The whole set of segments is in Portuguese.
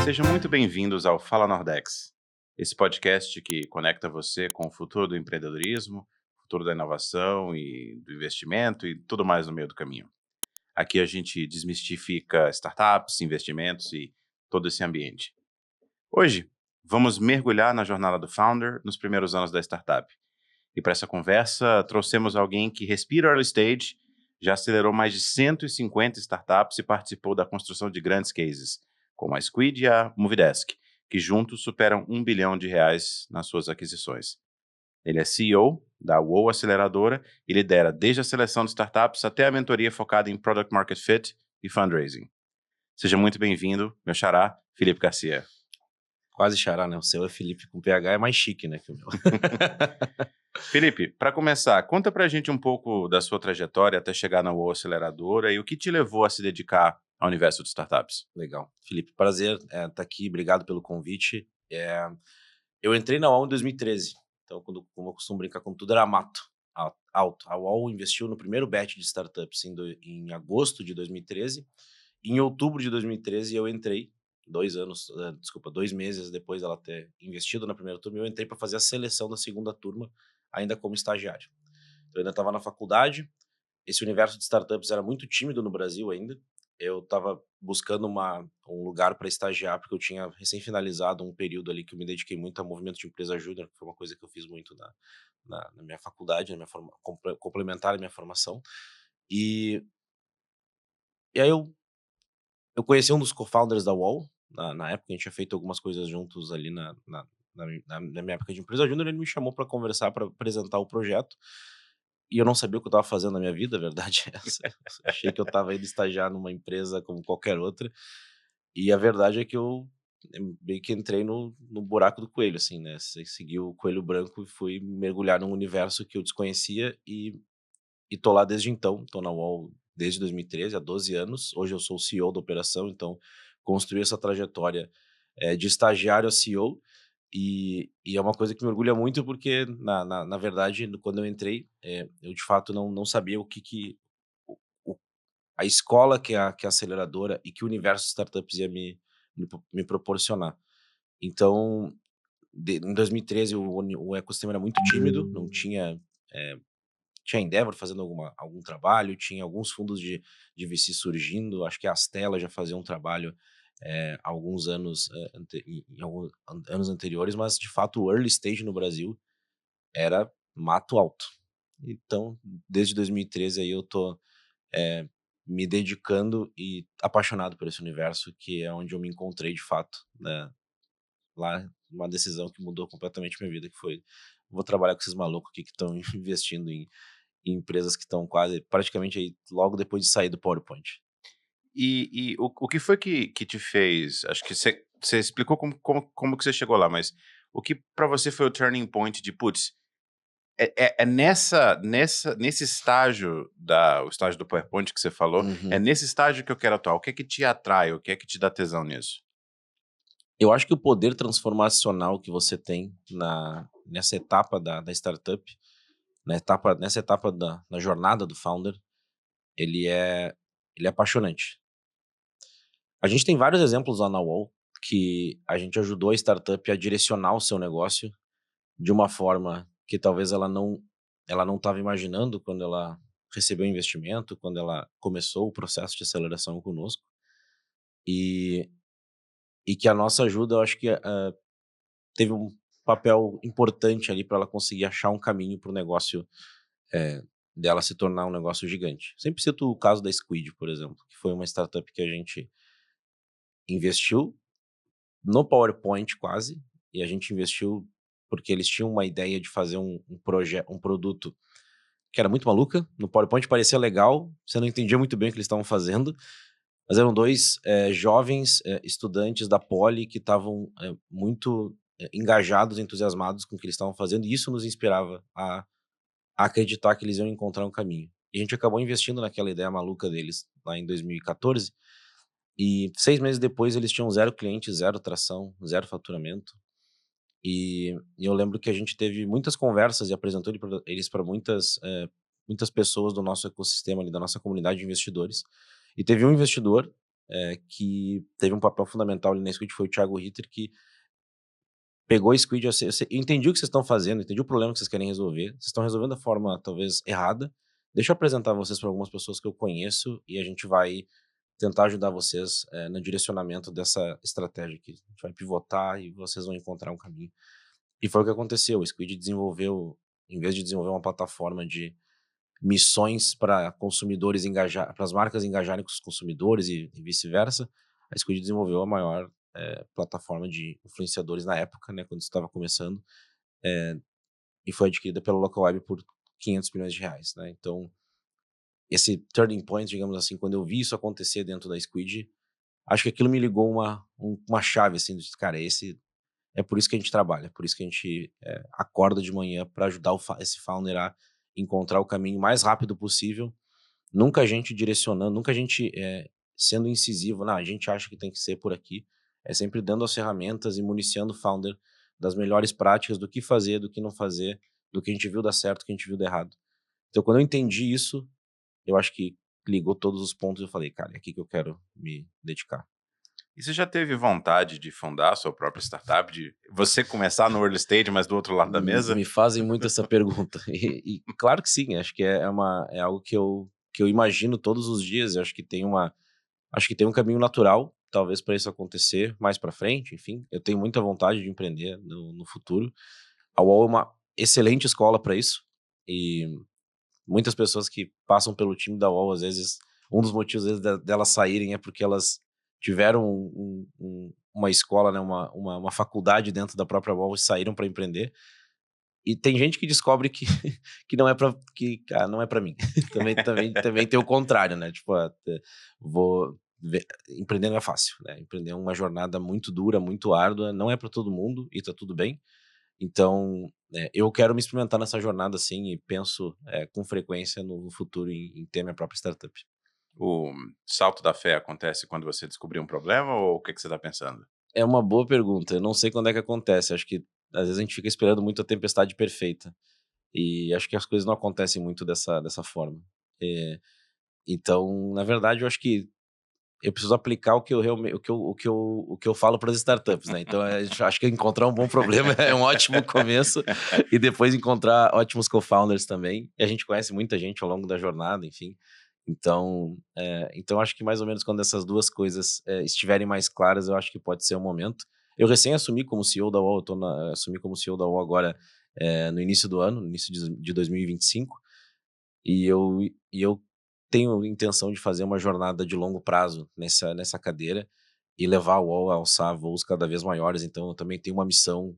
Sejam muito bem-vindos ao Fala Nordex, esse podcast que conecta você com o futuro do empreendedorismo, futuro da inovação e do investimento e tudo mais no meio do caminho. Aqui a gente desmistifica startups, investimentos e todo esse ambiente. Hoje, vamos mergulhar na jornada do founder nos primeiros anos da startup. E para essa conversa, trouxemos alguém que respira early stage, já acelerou mais de 150 startups e participou da construção de grandes cases, como a Squid e a Movidesk, que juntos superam R$ 1 bilhão nas suas aquisições. Ele é CEO da WOW Aceleradora e lidera desde a seleção de startups até a mentoria focada em Product Market Fit e Fundraising. Seja muito bem-vindo, meu xará, Felipe Garcia. Quase xará, né? O seu é Felipe com PH, é mais chique, né, que o meu. Felipe, para começar, conta pra gente um pouco da sua trajetória até chegar na WOW Aceleradora e o que te levou a se dedicar ao universo de startups. Legal. Felipe, prazer estar aqui, obrigado pelo convite. Eu entrei na UOL em 2013, então, como eu costumo brincar com tudo, era mato alto. A UOL investiu no primeiro batch de startups em agosto de 2013. Em outubro de 2013 eu entrei, 2 meses depois dela ter investido na primeira turma, eu entrei para fazer a seleção da segunda turma, ainda como estagiário. Eu ainda estava na faculdade, esse universo de startups era muito tímido no Brasil ainda. Eu estava buscando um lugar para estagiar, porque eu tinha recém-finalizado um período ali que eu me dediquei muito a movimento de empresa júnior, que foi uma coisa que eu fiz muito na minha faculdade, na minha complementar à minha formação. E, e aí eu conheci um dos co-founders da UOL, na época a gente tinha feito algumas coisas juntos ali na minha época de empresa júnior. Ele me chamou para conversar, para apresentar o projeto. E eu não sabia o que eu estava fazendo na minha vida, a verdade é essa. Eu achei que eu estava indo estagiar numa empresa como qualquer outra. E a verdade é que eu meio que entrei no buraco do coelho, assim, né? Segui o coelho branco e fui mergulhar num universo que eu desconhecia e tô lá desde então. Tô na UOL desde 2013, há 12 anos. Hoje eu sou o CEO da operação, então construí essa trajetória de estagiário a CEO. E é uma coisa que me orgulha muito, porque, na verdade, quando eu entrei, eu de fato não sabia o- a escola que a aceleradora e que o universo de startups ia me proporcionar. Então, em 2013, o ecossistema era muito tímido, não tinha. Tinha Endeavor fazendo algum trabalho, tinha alguns fundos de VC surgindo, acho que a Astela já fazia um trabalho há alguns anos, em alguns anos anteriores, mas de fato o early stage no Brasil era mato alto. Então, desde 2013 aí eu tô me dedicando e apaixonado por esse universo, que é onde eu me encontrei de fato, né? Lá, uma decisão que mudou completamente minha vida, que foi: vou trabalhar com esses malucos aqui que estão investindo em empresas que estão quase, praticamente aí, logo depois de sair do PowerPoint. E o que foi que te fez? Acho que você explicou como que você chegou lá, mas o que para você foi o turning point de, putz, é nesse estágio o estágio do PowerPoint que você falou, é Uhum. nesse estágio que eu quero atuar. O que é que te atrai? O que é que te dá tesão nisso? Eu acho que o poder transformacional que você tem nessa etapa da startup, nessa etapa da jornada do founder, ele é, ele é apaixonante. A gente tem vários exemplos lá na UOL que a gente ajudou a startup a direcionar o seu negócio de uma forma que talvez ela não estava imaginando quando ela recebeu o investimento, quando ela começou o processo de aceleração conosco. E, e que a nossa ajuda, eu acho que teve um papel importante ali para ela conseguir achar um caminho para o negócio dela se tornar um negócio gigante. Sempre cito o caso da Squid, por exemplo, que foi uma startup que a gente investiu no PowerPoint quase, e a gente investiu porque eles tinham uma ideia de fazer um produto que era muito maluca. No PowerPoint parecia legal, você não entendia muito bem o que eles estavam fazendo, mas eram dois jovens estudantes da Poli que estavam muito engajados, entusiasmados com o que eles estavam fazendo, e isso nos inspirava a acreditar que eles iam encontrar um caminho. E a gente acabou investindo naquela ideia maluca deles lá em 2014, e 6 meses depois eles tinham 0 clientes, 0 tração, 0 faturamento. E eu lembro que a gente teve muitas conversas e apresentou eles para muitas pessoas do nosso ecossistema ali, da nossa comunidade de investidores. E teve um investidor que teve um papel fundamental ali na Squid, foi o Thiago Ritter, que pegou a Squid. Eu entendi o que vocês estão fazendo, entendi o problema que vocês querem resolver. Vocês estão resolvendo da forma, talvez, errada. Deixa eu apresentar vocês para algumas pessoas que eu conheço e a gente vai tentar ajudar vocês no direcionamento dessa estratégia aqui. A gente vai pivotar e vocês vão encontrar um caminho. E foi o que aconteceu. O Squid desenvolveu, em vez de desenvolver uma plataforma de missões para consumidores engajar, para as marcas engajarem com os consumidores e vice-versa, a Squid desenvolveu a maior plataforma de influenciadores na época, né, quando estava começando, e foi adquirida pela Localweb por 500 milhões de reais, né? Então, esse turning point, digamos assim, quando eu vi isso acontecer dentro da Squid, acho que aquilo me ligou uma chave, assim, de, cara, é por isso que a gente trabalha, é por isso que a gente acorda de manhã para ajudar esse founder a encontrar o caminho mais rápido possível. Nunca a gente direcionando, nunca a gente sendo incisivo, não, a gente acha que tem que ser por aqui. É sempre dando as ferramentas e municiando o founder das melhores práticas, do que fazer, do que não fazer, do que a gente viu dar certo, do que a gente viu dar errado. Então, quando eu entendi isso, eu acho que ligou todos os pontos e eu falei, cara, é aqui que eu quero me dedicar. E você já teve vontade de fundar a sua própria startup, de você começar no early stage, mas do outro lado da mesa? Me fazem muito essa pergunta. E claro que sim, acho que é algo que eu imagino todos os dias. Eu acho que tem um caminho natural, talvez, para isso acontecer mais para frente. Enfim, eu tenho muita vontade de empreender no futuro. A UOL é uma excelente escola para isso. E muitas pessoas que passam pelo time da UOL, às vezes, um dos motivos às vezes, delas saírem é porque elas tiveram uma escola, né, uma faculdade dentro da própria UOL e saíram para empreender. E tem gente que descobre que, que não é para não é para mim. também tem o contrário, né? Tipo, empreender não é fácil, né? Empreender é uma jornada muito dura, muito árdua, não é para todo mundo e tá tudo bem. Então, eu quero me experimentar nessa jornada, assim, e penso com frequência no futuro em ter minha própria startup. O salto da fé acontece quando você descobrir um problema ou o que você está pensando? É uma boa pergunta. Eu não sei quando é que acontece. Acho que às vezes a gente fica esperando muito a tempestade perfeita. E acho que as coisas não acontecem muito dessa forma. Então, na verdade, eu acho que eu preciso aplicar o que eu realmente, o que eu falo para as startups, né? Então, acho que encontrar um bom problema é um ótimo começo e depois encontrar ótimos co-founders também. E a gente conhece muita gente ao longo da jornada, enfim. Então acho que mais ou menos quando essas duas coisas estiverem mais claras, eu acho que pode ser o momento. Eu recém assumi como CEO da UOL, assumi como CEO da UOL agora no início do ano, no início de 2025, e eu tenho intenção de fazer uma jornada de longo prazo nessa cadeira e levar a UOL a alçar voos cada vez maiores. Então eu também tenho uma missão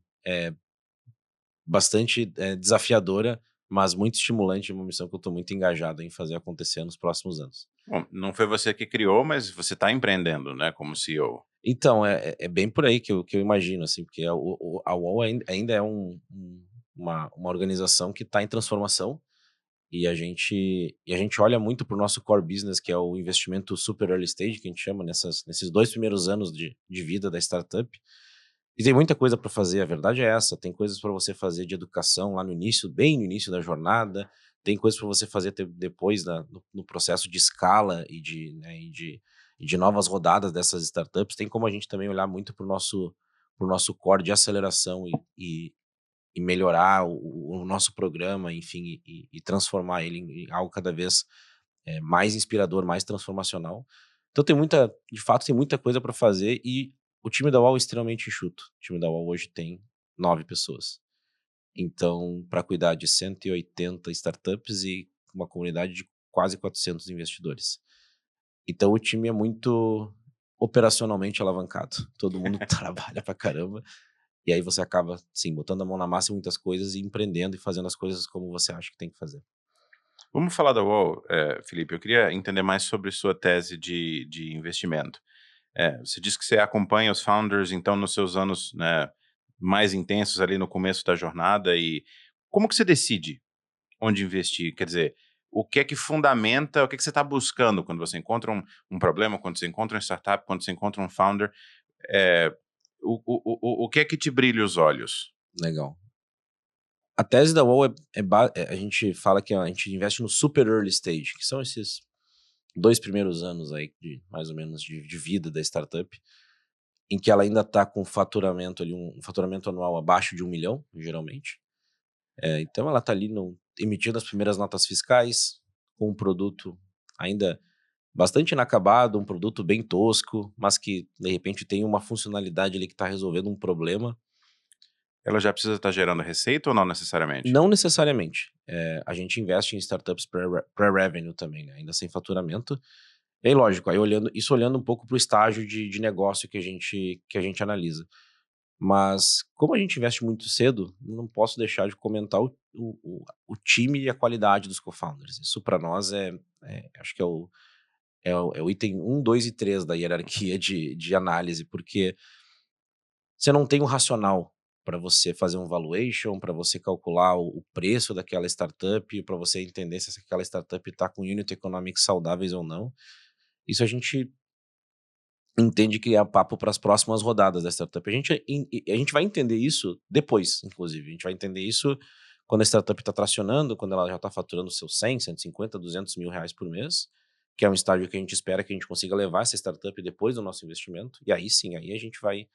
bastante desafiadora, mas muito estimulante, uma missão que eu estou muito engajado em fazer acontecer nos próximos anos. Bom, não foi você que criou, mas você está empreendendo, né, como CEO. Então, é bem por aí que eu imagino, assim, porque a UOL ainda é uma organização que está em transformação e a gente olha muito para o nosso core business, que é o investimento super early stage, que a gente chama, nesses 2 primeiros anos de vida da startup. E tem muita coisa para fazer, a verdade é essa. Tem coisas para você fazer de educação lá no início, bem no início da jornada. Tem coisas para você fazer depois no processo de escala e de novas rodadas dessas startups. Tem como a gente também olhar muito para o nosso core de aceleração e melhorar o nosso programa, enfim, e transformar ele em algo cada vez mais inspirador, mais transformacional. Então de fato, tem muita coisa para fazer e o time da UOL é extremamente enxuto. O time da UOL hoje tem 9 pessoas. Então, para cuidar de 180 startups e uma comunidade de quase 400 investidores. Então, o time é muito operacionalmente alavancado. Todo mundo trabalha pra caramba. E aí você acaba, sim, botando a mão na massa em muitas coisas e empreendendo e fazendo as coisas como você acha que tem que fazer. Vamos falar da UOL, Felipe. Eu queria entender mais sobre sua tese de investimento. Você disse que você acompanha os founders, então, nos seus anos, né, mais intensos ali no começo da jornada. E como que você decide onde investir? Quer dizer, o que é que fundamenta, o que é que você está buscando quando você encontra um problema, quando você encontra uma startup, quando você encontra um founder? O que é que te brilha os olhos? Legal. A tese da UOL a gente fala que a gente investe no super early stage, que são 2 primeiros anos aí, mais ou menos, de vida da startup, em que ela ainda está com faturamento ali, um faturamento anual abaixo de 1 milhão, geralmente. Então ela está ali emitindo as primeiras notas fiscais, com um produto ainda bastante inacabado, um produto bem tosco, mas que de repente tem uma funcionalidade ali que está resolvendo um problema. Ela já precisa estar gerando receita ou não necessariamente? Não necessariamente. A gente investe em startups pré-revenue também, né? Ainda sem faturamento. E aí, lógico, aí olhando um pouco para o estágio de negócio que a gente analisa. Mas, como a gente investe muito cedo, não posso deixar de comentar o time e a qualidade dos co-founders. Isso para nós acho que é o item 1, 2 e 3 da hierarquia de análise, porque você não tem um racional para você fazer um valuation, para você calcular o preço daquela startup, para você entender se aquela startup está com unit economics saudáveis ou não. Isso a gente entende que é papo para as próximas rodadas da startup. A gente vai entender isso depois, inclusive. A gente vai entender isso quando a startup está tracionando, quando ela já está faturando seus 100, 150, 200 mil reais por mês, que é um estágio que a gente espera que a gente consiga levar essa startup depois do nosso investimento. E aí sim, aí a gente vai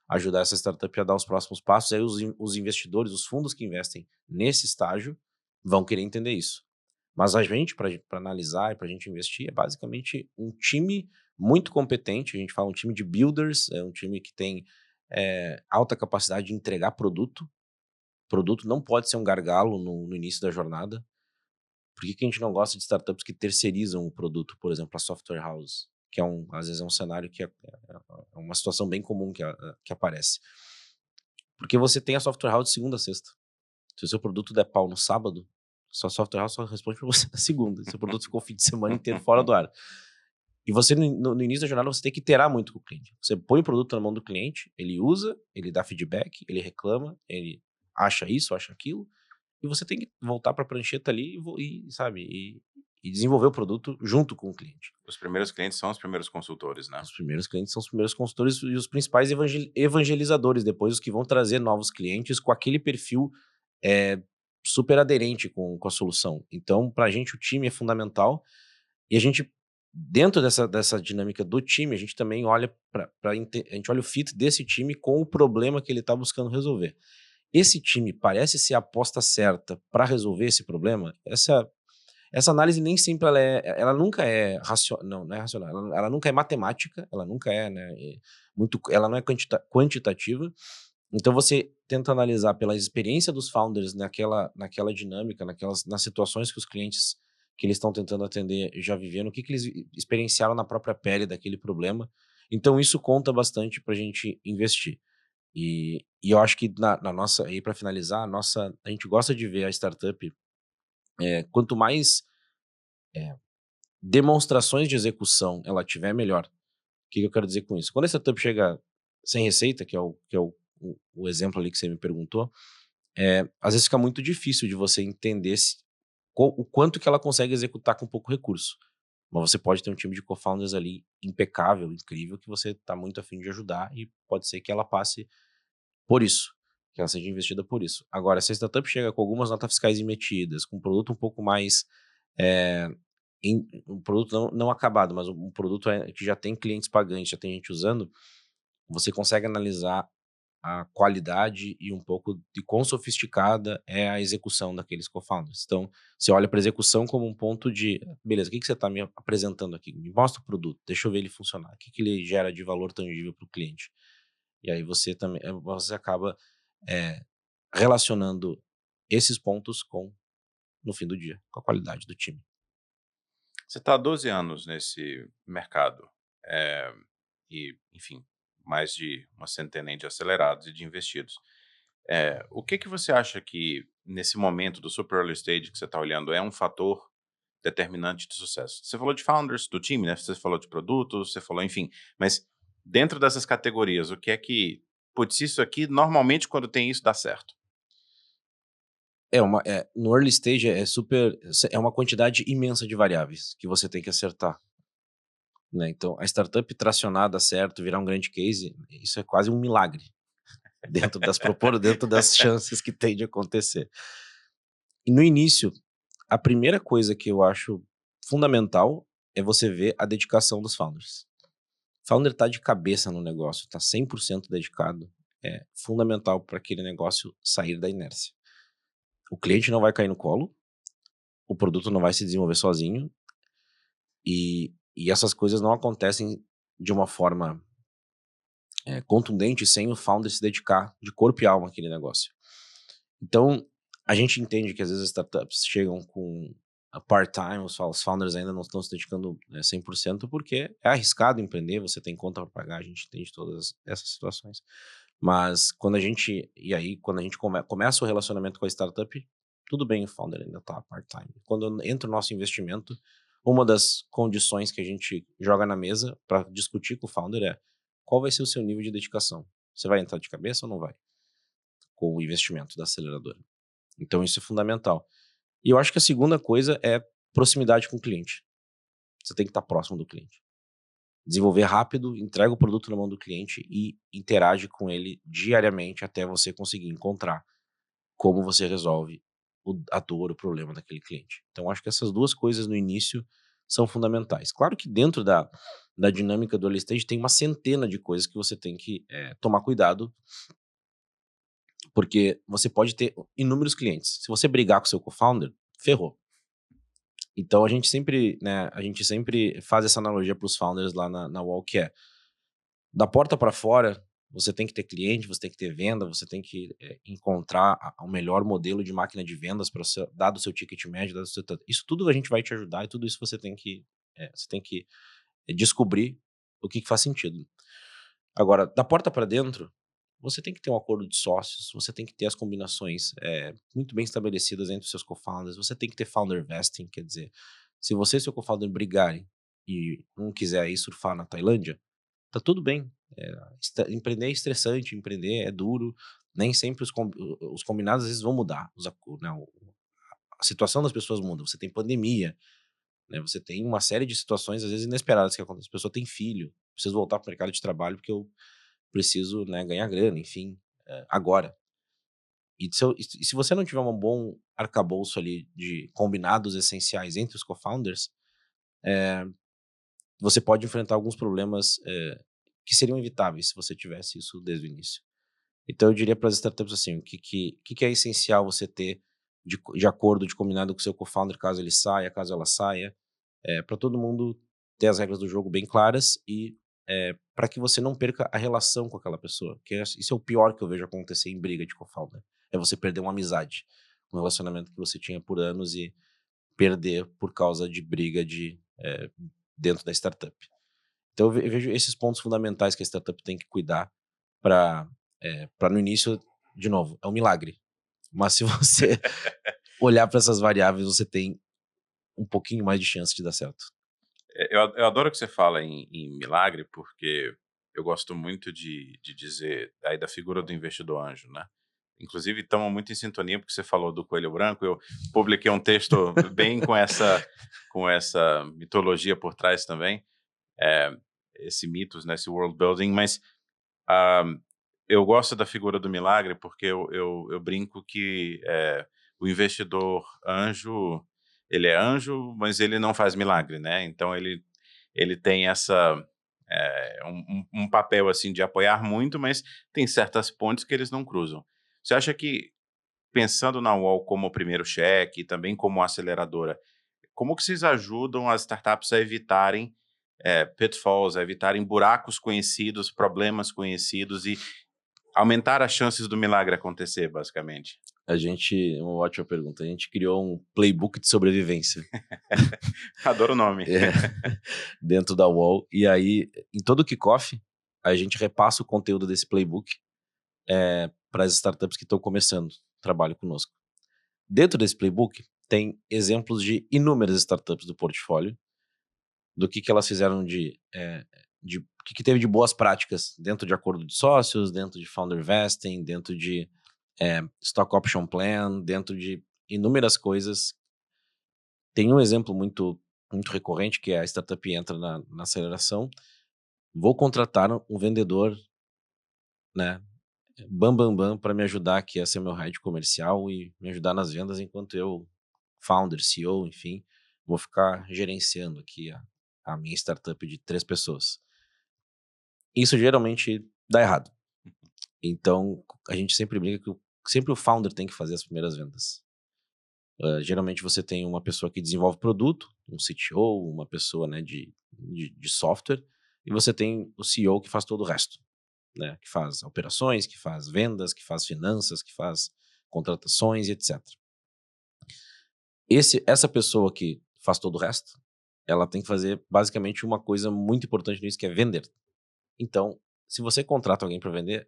ajudar essa startup a dar os próximos passos. Aí os investidores, os fundos que investem nesse estágio vão querer entender isso. Mas a gente, para analisar e para a gente investir, é basicamente um time muito competente. A gente fala um time de builders, é um time que tem alta capacidade de entregar produto. Produto não pode ser um gargalo no início da jornada. Por que a gente não gosta de startups que terceirizam o produto, por exemplo, a software house? Que às vezes é um cenário que é uma situação bem comum que aparece. Porque você tem a software house de segunda a sexta. Se o seu produto der pau no sábado, sua software house só responde para você na segunda. Seu produto ficou o fim de semana inteiro fora do ar. E você, no início da jornada, você tem que iterar muito com o cliente. Você põe o produto na mão do cliente, ele usa, ele dá feedback, ele reclama, ele acha isso, acha aquilo, e você tem que voltar para a prancheta ali e desenvolver o produto junto com o cliente. Os primeiros clientes são os primeiros consultores, né? Os primeiros clientes são os primeiros consultores e os principais evangelizadores, depois os que vão trazer novos clientes com aquele perfil super aderente com a solução. Então, para a gente, o time é fundamental. E a gente, dentro dessa dinâmica do time, a gente também olha a gente olha o fit desse time com o problema que ele está buscando resolver. Esse time parece ser a aposta certa para resolver esse problema? Essa análise nem sempre ela nunca é racional, não é racional, ela nunca é matemática, ela nunca é, né, ela não é quantitativa. Então você tenta analisar pela experiência dos founders naquela dinâmica, nas situações que os clientes que eles estão tentando atender já viveram, o que eles experienciaram na própria pele daquele problema. Então isso conta bastante para a gente investir. E eu acho que na nossa, aí para finalizar, a gente gosta de ver a startup, quanto mais demonstrações de execução ela tiver, melhor. O que eu quero dizer com isso? Quando a startup chega sem receita, que é o exemplo ali que você me perguntou, às vezes fica muito difícil de você entender o quanto que ela consegue executar com pouco recurso. Mas você pode ter um time de co-founders ali impecável, incrível, que você está muito afim de ajudar e pode ser que ela passe por isso, que ela seja investida por isso. Agora, se a startup chega com algumas notas fiscais emitidas, com um produto um pouco mais um produto não acabado, mas um produto que já tem clientes pagantes, já tem gente usando, você consegue analisar a qualidade e um pouco de quão sofisticada é a execução daqueles co-founders. Então, você olha para a execução como um ponto de, beleza, o que você está me apresentando aqui? Me mostra o produto, deixa eu ver ele funcionar. O que ele gera de valor tangível para o cliente? E aí você acaba relacionando esses pontos no fim do dia, com a qualidade do time. Você está há 12 anos nesse mercado, e, enfim, mais de uma centena de acelerados e de investidos. O que você acha que, nesse momento do super early stage que você está olhando, é um fator determinante de sucesso? Você falou de founders, do time, né? Você falou de produtos, você falou, enfim, mas dentro dessas categorias, o que é que, putz, isso aqui, normalmente, quando tem isso, dá certo? No early stage é uma quantidade imensa de variáveis que você tem que acertar, né? Então, a startup tracionar dar certo, virar um grande case, isso é quase um milagre dentro das chances que tem de acontecer. E no início, a primeira coisa que eu acho fundamental é você ver a dedicação dos founders. O founder tá de cabeça no negócio, tá 100% dedicado, é fundamental para aquele negócio sair da inércia. O cliente não vai cair no colo, o produto não vai se desenvolver sozinho, e essas coisas não acontecem de uma forma contundente sem o founder se dedicar de corpo e alma àquele negócio. Então, a gente entende que às vezes as startups chegam com a part-time, os founders ainda não estão se dedicando 100%, porque é arriscado empreender, você tem conta para pagar, a gente entende todas essas situações. Mas quando a gente começa o relacionamento com a startup, tudo bem, o founder ainda está part-time. Quando entra o nosso investimento, uma das condições que a gente joga na mesa para discutir com o founder é qual vai ser o seu nível de dedicação. Você vai entrar de cabeça ou não vai? Com o investimento da aceleradora. Então isso é fundamental. E eu acho que a segunda coisa é proximidade com o cliente. Você tem que estar próximo do cliente. Desenvolver rápido, entrega o produto na mão do cliente e interage com ele diariamente até você conseguir encontrar como você resolve a dor, o problema daquele cliente. Então acho que essas duas coisas no início são fundamentais. Claro que dentro da dinâmica do early stage tem uma centena de coisas que você tem que tomar cuidado, porque você pode ter inúmeros clientes. Se você brigar com o seu co-founder, ferrou. Então a gente sempre faz essa analogia para os founders lá na Wall, que é da porta para fora, você tem que ter cliente, você tem que ter venda, você tem que encontrar o melhor modelo de máquina de vendas para dado o seu ticket médio, dado o seu, isso tudo a gente vai te ajudar e tudo isso você tem que descobrir o que faz sentido. Agora, da porta para dentro, você tem que ter um acordo de sócios, você tem que ter as combinações muito bem estabelecidas entre os seus co-founders, você tem que ter founder vesting, quer dizer, se você e seu co-founder brigarem e um quiser ir surfar na Tailândia, tá tudo bem. Empreender é estressante, empreender é duro, nem sempre os combinados às vezes vão mudar, a situação das pessoas muda, você tem pandemia, né, você tem uma série de situações às vezes inesperadas que acontecem, a pessoa tem filho, precisa voltar para o mercado de trabalho porque eu preciso ganhar grana, enfim, agora. E se você não tiver um bom arcabouço ali de combinados essenciais entre os co-founders, você pode enfrentar alguns problemas que seriam evitáveis se você tivesse isso desde o início. Então eu diria para as startups assim, o que é essencial você ter de acordo, de combinado com o seu co-founder, caso ele saia, caso ela saia, para todo mundo ter as regras do jogo bem claras e para que você não perca a relação com aquela pessoa. Que isso é o pior que eu vejo acontecer em briga de co-founder. É você perder uma amizade, um relacionamento que você tinha por anos e perder por causa de briga dentro da startup. Então eu vejo esses pontos fundamentais que a startup tem que cuidar para no início, de novo, é um milagre. Mas se você olhar para essas variáveis, você tem um pouquinho mais de chance de dar certo. Eu adoro que você fala em milagre, porque eu gosto muito de dizer aí da figura do investidor anjo, né? Inclusive, estamos muito em sintonia, porque você falou do coelho branco. Eu publiquei um texto bem com essa mitologia por trás também, esse mitos, né, esse world building, mas eu gosto da figura do milagre porque eu brinco que o investidor anjo, ele é anjo, mas ele não faz milagre, né? Então ele tem um papel assim de apoiar muito, mas tem certas pontes que eles não cruzam. Você acha que, pensando na UOL como o primeiro cheque e também como aceleradora, como que vocês ajudam as startups a evitarem pitfalls, a evitarem buracos conhecidos, problemas conhecidos e aumentar as chances do milagre acontecer, basicamente? Uma ótima pergunta, a gente criou um playbook de sobrevivência. Adoro o nome. Dentro da UOL, e aí, em todo kickoff, a gente repassa o conteúdo desse playbook para as startups que estão começando trabalho conosco. Dentro desse playbook, tem exemplos de inúmeras startups do portfólio, do que elas fizeram o que teve de boas práticas dentro de acordo de sócios, dentro de founder vesting, dentro de stock option plan, dentro de inúmeras coisas. Tem um exemplo muito, muito recorrente, que é a startup entra na aceleração, vou contratar um vendedor, né, bam, para me ajudar aqui a ser meu head comercial e me ajudar nas vendas, enquanto eu, founder, CEO, enfim, vou ficar gerenciando aqui a minha startup de 3 pessoas. Isso geralmente dá errado. Então, a gente sempre brinca que sempre o founder tem que fazer as primeiras vendas. Geralmente você tem uma pessoa que desenvolve produto, um CTO, uma pessoa, né, de software, e você tem o CEO que faz todo o resto, né, que faz operações, que faz vendas, que faz finanças, que faz contratações e etc. Essa pessoa que faz todo o resto, ela tem que fazer basicamente uma coisa muito importante nisso, que é vender. Então, se você contrata alguém para vender,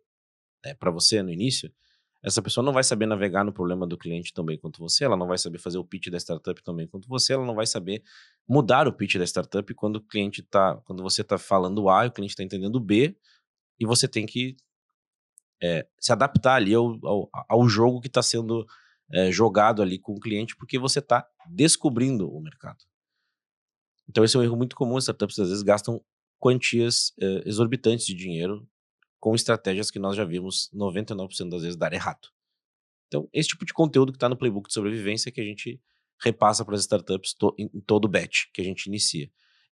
para você no início, essa pessoa não vai saber navegar no problema do cliente tão bem quanto você, ela não vai saber fazer o pitch da startup tão bem quanto você, ela não vai saber mudar o pitch da startup quando você está falando A e o cliente está entendendo B, e você tem que se adaptar ali ao jogo que está sendo jogado ali com o cliente, porque você está descobrindo o mercado. Então esse é um erro muito comum, as startups às vezes gastam quantias exorbitantes de dinheiro com estratégias que nós já vimos 99% das vezes dar errado. Então, esse tipo de conteúdo que está no playbook de sobrevivência que a gente repassa para as startups em todo o batch que a gente inicia.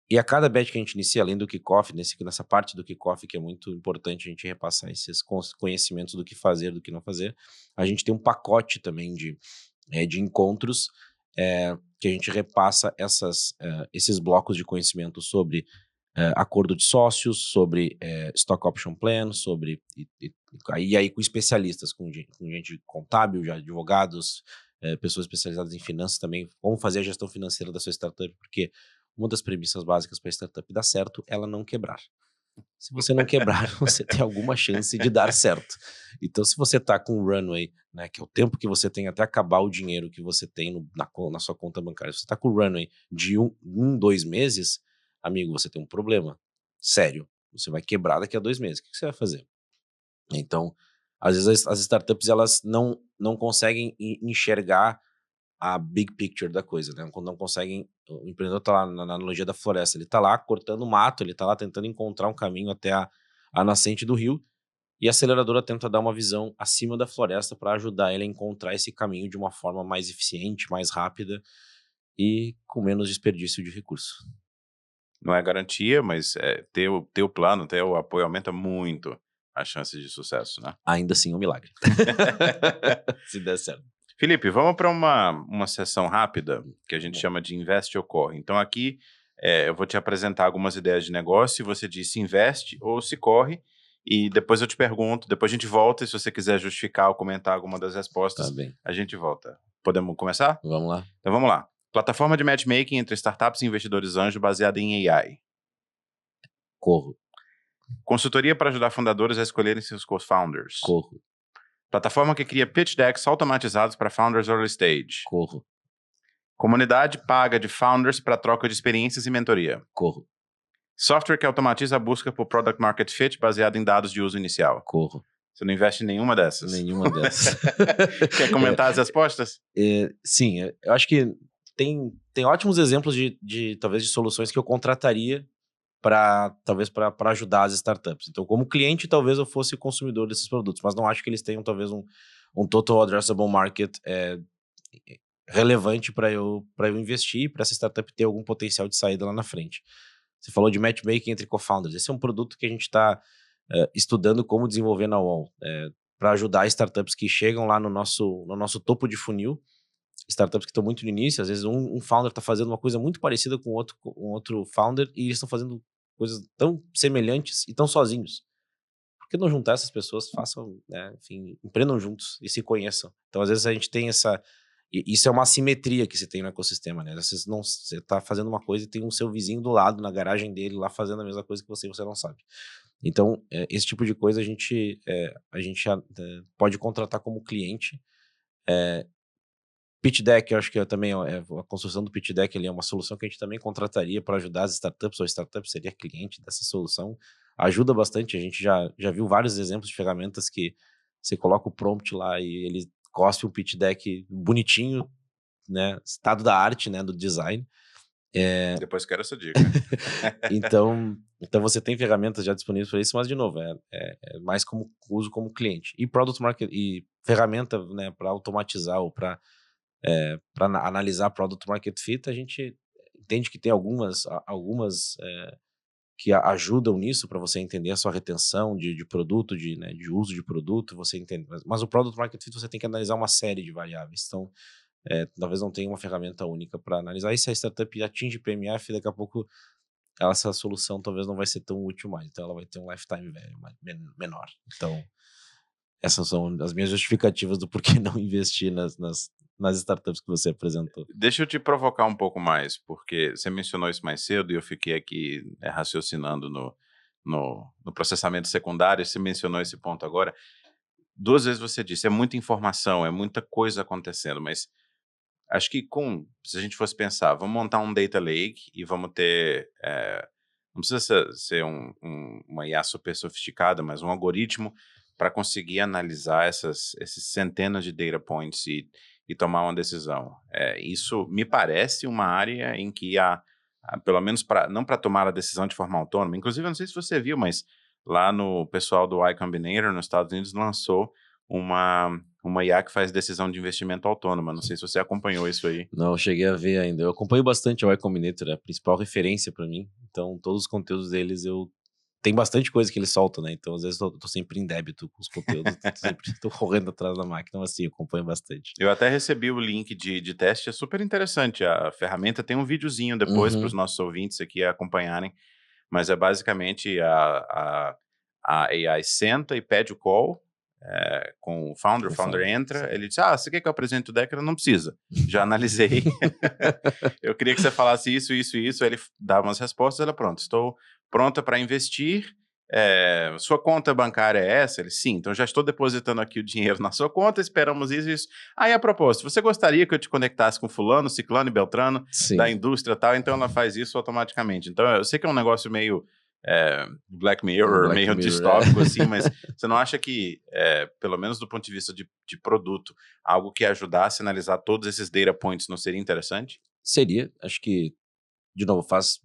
E a cada batch que a gente inicia, além do kickoff, nessa parte do kickoff que é muito importante a gente repassar esses conhecimentos do que fazer, do que não fazer, a gente tem um pacote também de encontros que a gente repassa esses blocos de conhecimento sobre acordo de sócios, sobre stock option plan, sobre e aí com especialistas, com gente contábil, já advogados, pessoas especializadas em finanças também, como fazer a gestão financeira da sua startup, porque uma das premissas básicas para a startup dar certo é ela não quebrar. Se você não quebrar, você tem alguma chance de dar certo. Então, se você está com runway, né, que é o tempo que você tem até acabar o dinheiro que você tem na sua conta bancária, se você está com runway de 2 meses, amigo, você tem um problema sério. Você vai quebrar daqui a 2 meses. O que você vai fazer? Então, às vezes as startups elas não conseguem enxergar a big picture da coisa, né? Não conseguem. O empreendedor está lá na analogia da floresta, ele está lá cortando mato, ele está lá tentando encontrar um caminho até a nascente do rio, e a aceleradora tenta dar uma visão acima da floresta para ajudar ele a encontrar esse caminho de uma forma mais eficiente, mais rápida e com menos desperdício de recurso. Não é garantia, mas ter o plano, ter o apoio aumenta muito as chances de sucesso, né? Ainda assim, um milagre. Se der certo. Felipe, vamos para uma sessão rápida que a gente chama de Investe ou Corre. Então aqui eu vou te apresentar algumas ideias de negócio e você diz se investe ou se corre, e depois eu te pergunto, depois a gente volta, e se você quiser justificar ou comentar alguma das respostas, Tá bem. a gente volta. Podemos começar? Vamos lá. Então vamos lá. Plataforma de matchmaking entre startups e investidores anjo baseada em AI. Corro. Consultoria para ajudar fundadores a escolherem seus co-founders. Corro. Plataforma que cria pitch decks automatizados para founders early stage. Corro. Comunidade paga de founders para troca de experiências e mentoria. Corro. Software que automatiza a busca por product market fit baseado em dados de uso inicial. Corro. Você não investe em nenhuma dessas? Nenhuma dessas. Quer comentar as respostas? Sim, eu acho que tem ótimos exemplos talvez de soluções que eu contrataria talvez para ajudar as startups. Então, como cliente, talvez eu fosse consumidor desses produtos, mas não acho que eles tenham talvez um total addressable market relevante para eu investir, para essa startup ter algum potencial de saída lá na frente. Você falou de matchmaking entre co-founders. Esse é um produto que a gente está estudando como desenvolver na UOL, para ajudar startups que chegam lá no nosso topo de funil, startups que estão muito no início. Às vezes um founder está fazendo uma coisa muito parecida com outro founder, e eles estão fazendo coisas tão semelhantes e tão sozinhos. Por que não juntar essas pessoas, façam, né, enfim, empreendam juntos e se conheçam? Então, às vezes a gente tem isso é uma assimetria que você tem no ecossistema, né? Você está fazendo uma coisa e tem um seu vizinho do lado, na garagem dele, lá fazendo a mesma coisa que você não sabe. Então, esse tipo de coisa a gente pode contratar como cliente. Pitch deck, eu acho que também a construção do pitch deck ali é uma solução que a gente também contrataria para ajudar as startups, ou a startup seria cliente dessa solução. Ajuda bastante, a gente já viu vários exemplos de ferramentas que você coloca o prompt lá e ele cospe um pitch deck bonitinho, né, estado da arte, né, do design. Depois quero essa dica. Então você tem ferramentas já disponíveis para isso, mas de novo, é mais como uso como cliente. E product market, e ferramenta, né, para automatizar ou para analisar product market fit, a gente entende que tem algumas que ajudam nisso para você entender a sua retenção de produto, né, de uso de produto, você entende. Mas o Product Market Fit você tem que analisar uma série de variáveis. Então, talvez não tenha uma ferramenta única para analisar. E se a startup atinge PMF, daqui a pouco essa solução talvez não vai ser tão útil mais. Então, ela vai ter um lifetime value menor. Então, essas são as minhas justificativas do porquê não investir nas startups que você apresentou. Deixa eu te provocar um pouco mais, porque você mencionou isso mais cedo e eu fiquei aqui raciocinando no processamento secundário. Você mencionou esse ponto agora. 2 vezes você disse, é muita informação, é muita coisa acontecendo, mas acho que se a gente fosse pensar, vamos montar um data lake e vamos ter, não precisa ser uma IA super sofisticada, mas um algoritmo para conseguir analisar esses centenas de data points e tomar uma decisão. Isso me parece uma área em que pelo menos não para tomar a decisão de forma autônoma, inclusive eu não sei se você viu, mas lá no pessoal do Y Combinator nos Estados Unidos lançou uma IA que faz decisão de investimento autônoma. Não sei se você acompanhou isso aí. Não, cheguei a ver ainda. Eu acompanho bastante o Y Combinator, é a principal referência para mim. Então, todos os conteúdos deles, tem bastante coisa que eles soltam, né? Então, às vezes, eu tô sempre em débito com os conteúdos, sempre tô correndo atrás da máquina, mas assim, eu acompanho bastante. Eu até recebi o link de teste, é super interessante. A ferramenta tem um videozinho depois para os nossos ouvintes aqui acompanharem, mas é basicamente a AI senta e pede o call com o founder entra, sim. ele diz, você quer que eu apresente o deck? Não precisa, já analisei. Eu queria que você falasse isso, isso e isso, aí ele dá umas respostas, ela, pronto, estou pronta para investir, sua conta bancária é essa? Ele, sim, então já estou depositando aqui o dinheiro na sua conta, esperamos isso e isso. Aí a propósito, você gostaria que eu te conectasse com fulano, ciclano e beltrano da indústria tal? Então ela faz isso automaticamente. Então eu sei que é um negócio meio Black Mirror, meio distópico, assim, mas você não acha que, pelo menos do ponto de vista de produto, algo que ajudasse a analisar todos esses data points não seria interessante? Seria, acho que, de novo, faz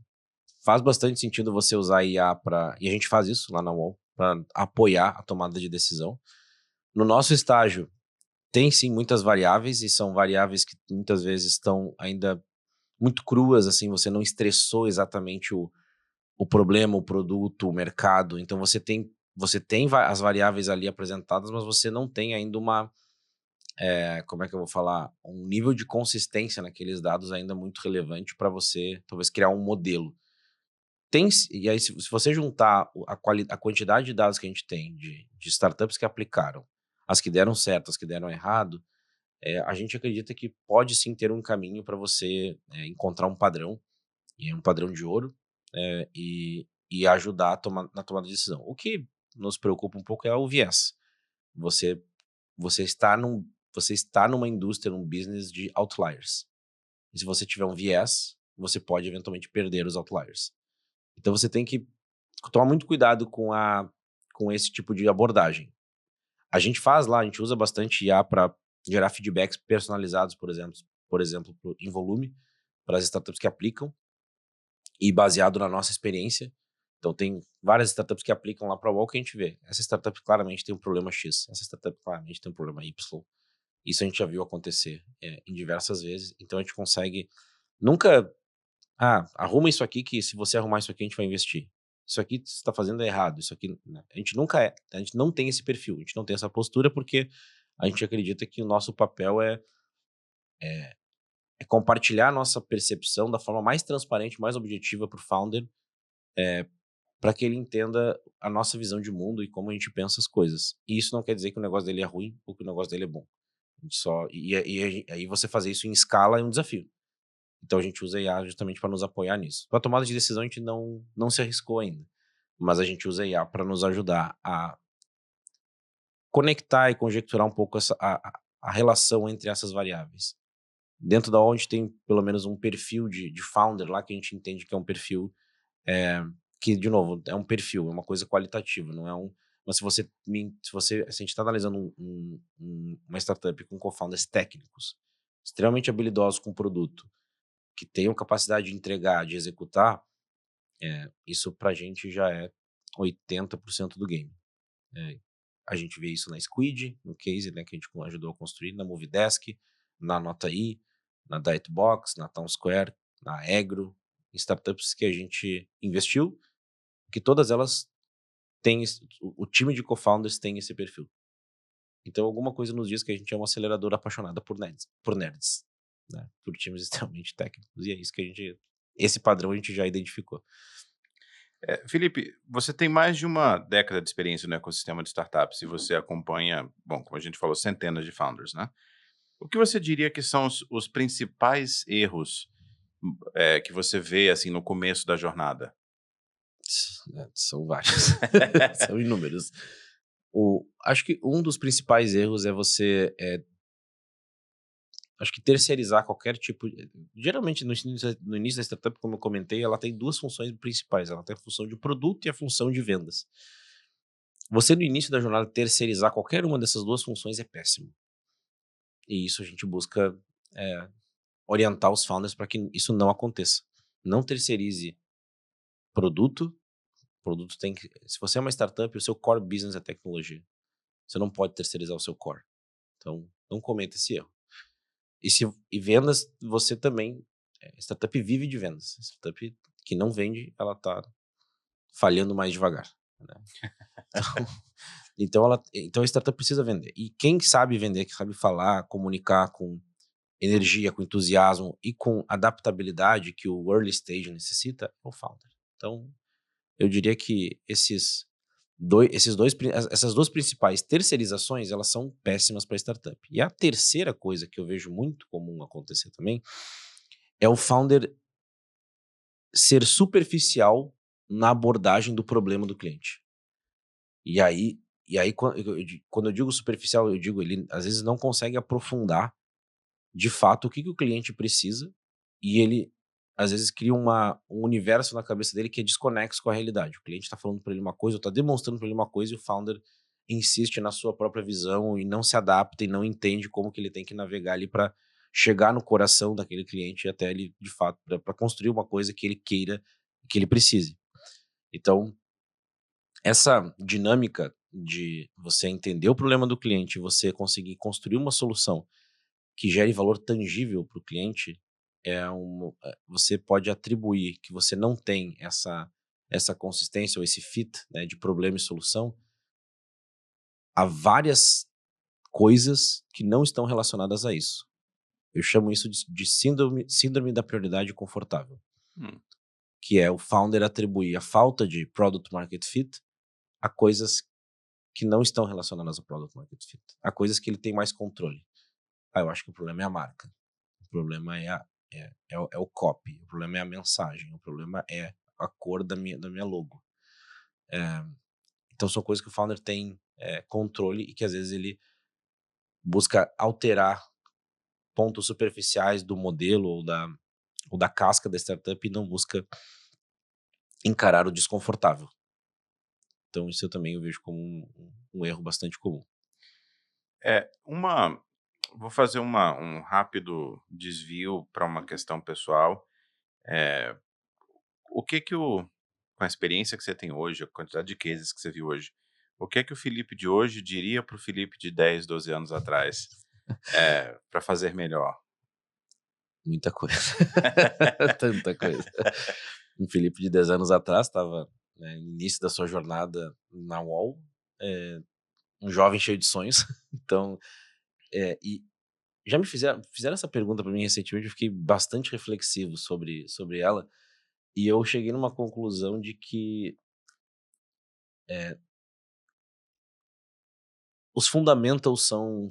bastante sentido você usar a IA e a gente faz isso lá na UOL, para apoiar a tomada de decisão. No nosso estágio, tem sim muitas variáveis, e são variáveis que muitas vezes estão ainda muito cruas, assim, você não estressou exatamente o problema, o produto, o mercado. Então você tem as variáveis ali apresentadas, mas você não tem ainda como é que eu vou falar? Um nível de consistência naqueles dados ainda muito relevante para você, talvez, criar um modelo. E aí, se você juntar a quantidade de dados que a gente tem de startups que aplicaram, as que deram certo, as que deram errado, a gente acredita que pode sim ter um caminho para você encontrar um padrão, e um padrão de ouro, e ajudar na tomada de decisão. O que nos preocupa um pouco é o viés. Você, você está numa indústria, num business de outliers. E se você tiver um viés, você pode eventualmente perder os outliers. Então você tem que tomar muito cuidado com esse tipo de abordagem. A gente usa bastante IA para gerar feedbacks personalizados, por exemplo, em volume, para as startups que aplicam, e baseado na nossa experiência. Então tem várias startups que aplicam lá para o UOL que a gente vê. Essa startup claramente tem um problema X, essa startup claramente tem um problema Y. Isso a gente já viu acontecer em diversas vezes. Então a gente consegue nunca, arruma isso aqui que se você arrumar isso aqui a gente vai investir. Isso aqui você está fazendo é errado. Isso aqui, né? A gente não tem esse perfil, a gente não tem essa postura porque a gente acredita que o nosso papel é compartilhar a nossa percepção da forma mais transparente, mais objetiva para o founder, para que ele entenda a nossa visão de mundo e como a gente pensa as coisas. E isso não quer dizer que o negócio dele é ruim ou que o negócio dele é bom. Aí você fazer isso em escala é um desafio. Então a gente usa a IA justamente para nos apoiar nisso. Para tomada de decisão a gente não se arriscou ainda, mas a gente usa a IA para nos ajudar a conectar e conjecturar um pouco a relação entre essas variáveis. Dentro da onde tem pelo menos um perfil de founder lá que a gente entende que é um perfil que, de novo, é um perfil, é uma coisa qualitativa, não é mas se a gente está analisando uma startup com co-founders técnicos, extremamente habilidosos com o produto, que tenham capacidade de entregar, de executar, isso pra gente já é 80% do game. A gente vê isso na Squid, no case, né, que a gente ajudou a construir, na Movidesk, na Nota I, na Dietbox, na Town Square, na Egro, em startups que a gente investiu, que todas elas têm, o time de co-founders tem esse perfil. Então, alguma coisa nos diz que a gente é uma aceleradora apaixonada por nerds, né? Por times extremamente técnicos. E é isso que esse padrão a gente já identificou. Felipe, você tem mais de uma década de experiência no ecossistema de startups e você acompanha, bom, como a gente falou, centenas de founders, né? O que você diria que são os principais erros que você vê assim no começo da jornada? São vários. São inúmeros. Acho que um dos principais erros é você acho que terceirizar qualquer tipo geralmente no início da startup, como eu comentei, ela tem duas funções principais. Ela tem a função de produto e a função de vendas. Você, no início da jornada, terceirizar qualquer uma dessas duas funções é péssimo. E isso a gente busca orientar os founders para que isso não aconteça. Não terceirize produto. Produto tem que... Se você é uma startup, o seu core business é tecnologia. Você não pode terceirizar o seu core. Então, não cometa esse erro. E vendas, você também... startup vive de vendas. Startup que não vende, ela tá falhando mais devagar, né? Então a startup precisa vender. E quem sabe vender, que sabe falar, comunicar com energia, com entusiasmo e com adaptabilidade que o early stage necessita, é o founder. Então, eu diria que essas duas principais terceirizações, elas são péssimas para startup. E a terceira coisa que eu vejo muito comum acontecer também é o founder ser superficial na abordagem do problema do cliente. E aí quando eu digo superficial, eu digo ele às vezes não consegue aprofundar de fato o que o cliente precisa e ele às vezes cria um universo na cabeça dele que é desconexo com a realidade. O cliente está falando para ele uma coisa, ou está demonstrando para ele uma coisa e o founder insiste na sua própria visão e não se adapta e não entende como que ele tem que navegar ali para chegar no coração daquele cliente até ele de fato para construir uma coisa que ele queira e que ele precise. Então, essa dinâmica de você entender o problema do cliente e você conseguir construir uma solução que gere valor tangível para o cliente, você pode atribuir que você não tem essa consistência ou esse fit, né, de problema e solução a várias coisas que não estão relacionadas a isso. Eu chamo isso de síndrome da prioridade confortável, Hum. que é o founder atribuir a falta de product market fit a coisas que não estão relacionadas ao product market fit, a coisas que ele tem mais controle. Eu acho que o problema é a marca, o problema é o copy, o problema é a mensagem, o problema é a cor da minha logo. Então são coisas que o founder tem controle e que às vezes ele busca alterar pontos superficiais do modelo ou da casca da startup e não busca encarar o desconfortável. Então isso eu também vejo como um erro bastante comum. Vou fazer um rápido desvio para uma questão pessoal. O que que com a experiência que você tem hoje, a quantidade de cases que você viu hoje, o que é que o Felipe de hoje diria para o Felipe de 10, 12 anos atrás, para fazer melhor? Muita coisa. Tanta coisa. Um Felipe de 10 anos atrás estava, né, no início da sua jornada na UOL, um jovem cheio de sonhos. Então, e já fizeram essa pergunta para mim recentemente, eu fiquei bastante reflexivo sobre ela, e eu cheguei numa conclusão de que os fundamentals são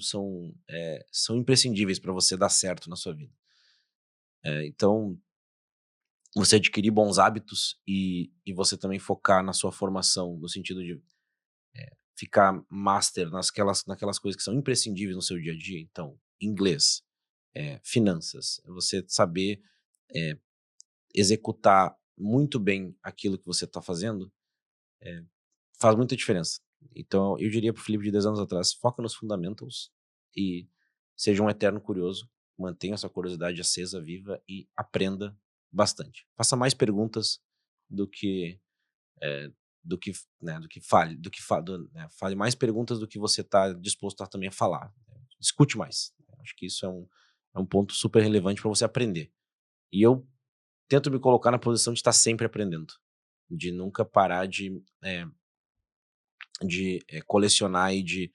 imprescindíveis para você dar certo na sua vida. Então, você adquirir bons hábitos e você também focar na sua formação, no sentido de ficar master naquelas coisas que são imprescindíveis no seu dia a dia. Então, inglês, finanças, você saber executar muito bem aquilo que você está fazendo, faz muita diferença. Então, eu diria para o Felipe de 10 anos atrás, foca nos fundamentals e seja um eterno curioso, mantenha sua curiosidade acesa, viva e aprenda bastante. Faça mais perguntas do que fale mais perguntas do que você está disposto a também a falar. Escute mais. Acho que isso é um ponto super relevante para você aprender. E eu tento me colocar na posição de estar sempre aprendendo, de nunca parar de colecionar e de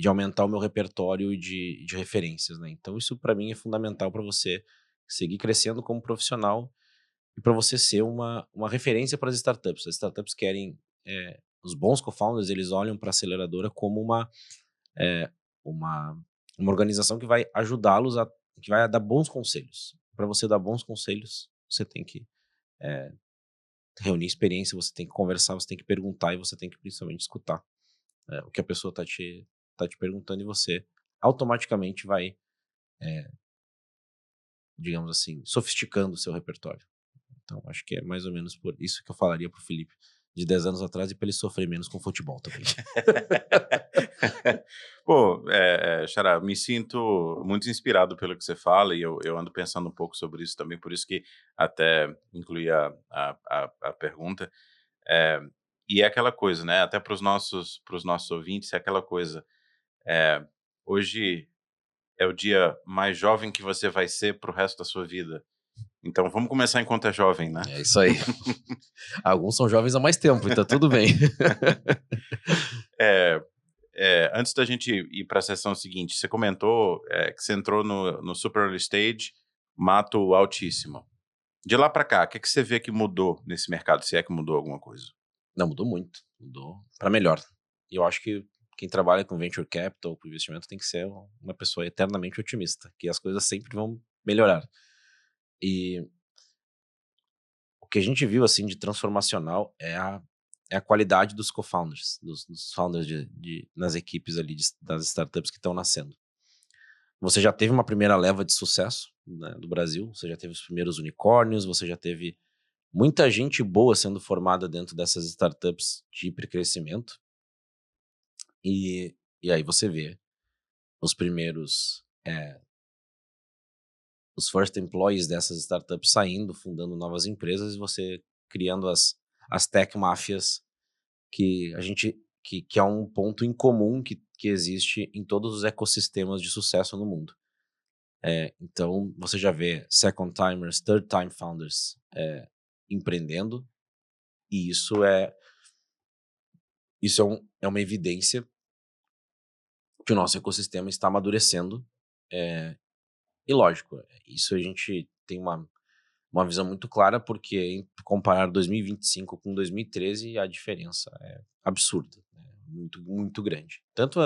aumentar o meu repertório e de referências, né? Então isso para mim é fundamental para você seguir crescendo como profissional e para você ser uma referência para as startups. As startups querem, os bons co-founders, eles olham para a aceleradora como eh, uma, uma organização que vai ajudá-los que vai dar bons conselhos. Para você dar bons conselhos, você tem que reunir experiência, você tem que conversar, você tem que perguntar e você tem que principalmente escutar o que a pessoa tá te perguntando, e você automaticamente vai, digamos assim, sofisticando o seu repertório. Então acho que é mais ou menos por isso que eu falaria pro Felipe de 10 anos atrás, e para ele sofrer menos com futebol também. Pô, Xará, me sinto muito inspirado pelo que você fala e eu ando pensando um pouco sobre isso também, por isso que até incluí a pergunta. Eh, e é aquela coisa, né, até para os nossos ouvintes, é aquela coisa, eh, hoje é o dia mais jovem que você vai ser para o resto da sua vida. Então vamos começar enquanto é jovem, né? É isso aí. Alguns são jovens há mais tempo, então tudo bem. Eh antes da gente ir para a sessão seguinte, você comentou, que você entrou no super early stage, mato altíssimo. De lá para cá, o que que você vê que mudou nesse mercado, se é que mudou alguma coisa? Não, mudou muito, mudou para melhor. E eu acho que quem trabalha com venture capital, com investimento, tem que ser uma pessoa eternamente otimista, que as coisas sempre vão melhorar. E o que a gente viu, assim, de transformacional é a qualidade dos co-founders, dos founders nas equipes ali das startups que estão nascendo. Você já teve uma primeira leva de sucesso, né, do Brasil, você já teve os primeiros unicórnios, você já teve muita gente boa sendo formada dentro dessas startups de hipercrescimento, e aí você vê os primeiros, os first employees dessas startups saindo, fundando novas empresas, e você criando as tech máfias que a gente que é um ponto em comum que existe em todos os ecossistemas de sucesso no mundo. Então você já vê second timers, third time founders empreendendo, e isso é uma evidência que o nosso ecossistema está amadurecendo. E lógico, isso a gente tem uma visão muito clara, porque em comparar 2025 com 2013, a diferença é absurda, né? Muito, muito grande. Tanto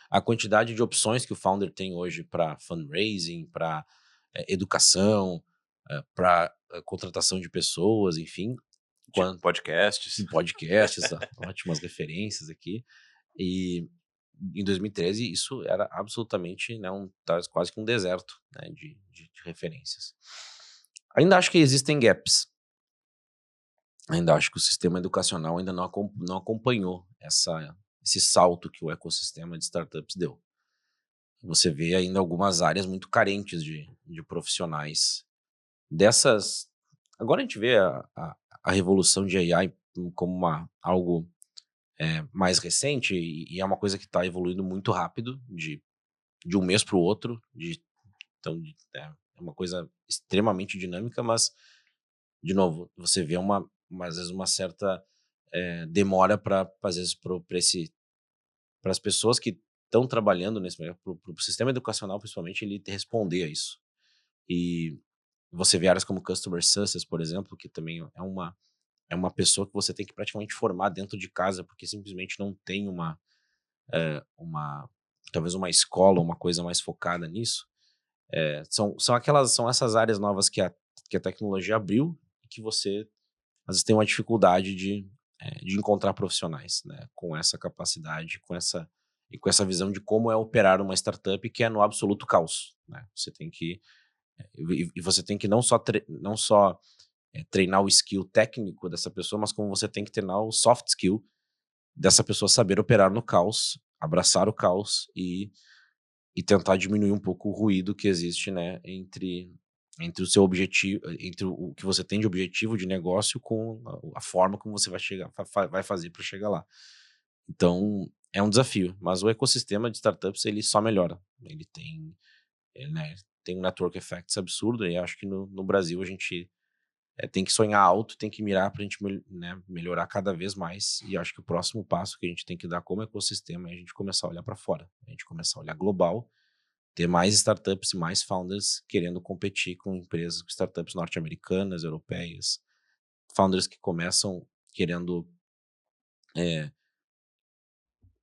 a quantidade de opções que o founder tem hoje para fundraising, para educação, para contratação de pessoas, enfim, Tipo quanto podcasts? em podcasts, ótimas referências aqui. E em 2013 isso era absolutamente, né, quase que um deserto, né, de referências. Ainda acho que existem gaps. Ainda acho que o sistema educacional ainda não acompanhou esse salto que o ecossistema de startups deu. Você vê ainda algumas áreas muito carentes de profissionais dessas. Agora a gente vê a revolução de AI como algo mais recente, e é uma coisa que está evoluindo muito rápido, de um mês para o outro. Então, é uma coisa extremamente dinâmica, mas, de novo, você vê às vezes uma certa demora para, às vezes, para as pessoas que estão trabalhando nesse para o sistema educacional, principalmente, ele responder a isso. E você vê áreas como Customer Success, por exemplo, que também é uma pessoa que você tem que praticamente formar dentro de casa, porque simplesmente não tem uma talvez uma escola, uma coisa mais focada nisso. São essas áreas novas que a tecnologia abriu, e que você às vezes tem uma dificuldade de encontrar profissionais, né, com essa capacidade, com essa visão de como é operar uma startup, que é no absoluto caos, né? Você tem que e você tem que não só treinar o skill técnico dessa pessoa, mas como você tem que treinar o soft skill dessa pessoa saber operar no caos, abraçar o caos e tentar diminuir um pouco o ruído que existe, né, entre o seu objetivo, entre o que você tem de objetivo de negócio, com a forma como você vai fazer para chegar lá. Então, é um desafio, mas o ecossistema de startups, ele só melhora. Ele tem, né, tem um network effects absurdo, e acho que no Brasil a gente tem que sonhar alto, tem que mirar para a gente melhorar cada vez mais, e acho que o próximo passo que a gente tem que dar como ecossistema é a gente começar a olhar para fora, a gente começar a olhar global, ter mais startups e mais founders querendo competir com empresas, com startups norte-americanas, europeias, founders que começam querendo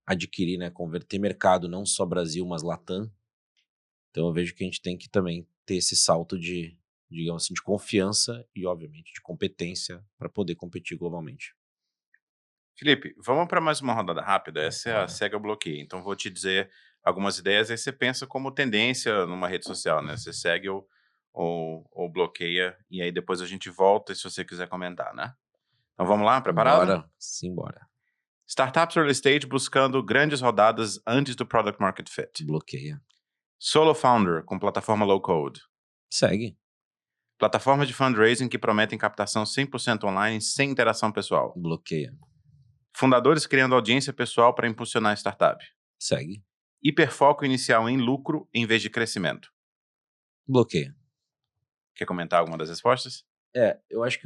adquirir, né, converter mercado, não só Brasil, mas Latam. Então eu vejo que a gente tem que também ter esse salto de, digamos assim, de confiança e, obviamente, de competência para poder competir globalmente. Felipe, vamos para mais uma rodada rápida. Essa é a Cega Bloqueia. Então, vou te dizer algumas ideias, aí você pensa como tendência numa rede social, né? Você segue ou bloqueia, e aí depois a gente volta se você quiser comentar, né? Então, vamos lá? Preparado? Bora, simbora. Startups early stage buscando grandes rodadas antes do product market fit. Bloqueia. Solo founder com plataforma low code. Segue. Plataformas de fundraising que prometem captação 100% online sem interação pessoal. Bloqueia. Fundadores criando audiência pessoal para impulsionar a startup. Segue. Hiperfoco inicial em lucro em vez de crescimento. Bloqueia. Quer comentar alguma das respostas? Eu acho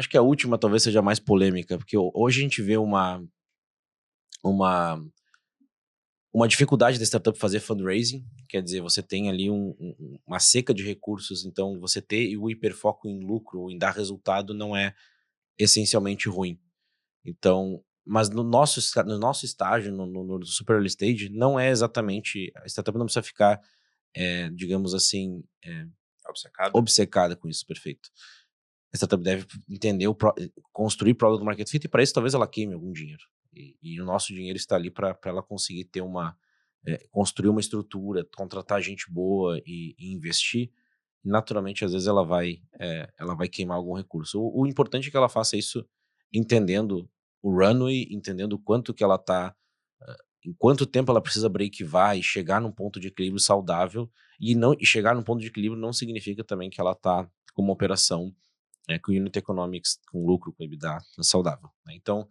que a última talvez seja mais polêmica, porque hoje a gente vê uma dificuldade da startup fazer fundraising, quer dizer, você tem ali uma seca de recursos, então você ter o hiperfoco em lucro, em dar resultado, não é essencialmente ruim. Então, mas no nosso estágio, no super early stage, não é exatamente, a startup não precisa ficar, digamos assim, obcecada com isso, perfeito. A startup deve entender, construir product market fit, e para isso talvez ela queime algum dinheiro. E o nosso dinheiro está ali para ela conseguir ter construir uma estrutura, contratar gente boa e investir. E naturalmente, às vezes, ela vai queimar algum recurso. O importante é que ela faça isso entendendo o runway, entendendo quanto que ela está, em quanto tempo ela precisa break-even e chegar num ponto de equilíbrio saudável. E chegar num ponto de equilíbrio não significa também que ela está com uma operação com unit economics, com lucro, com EBITDA saudável, né? Então,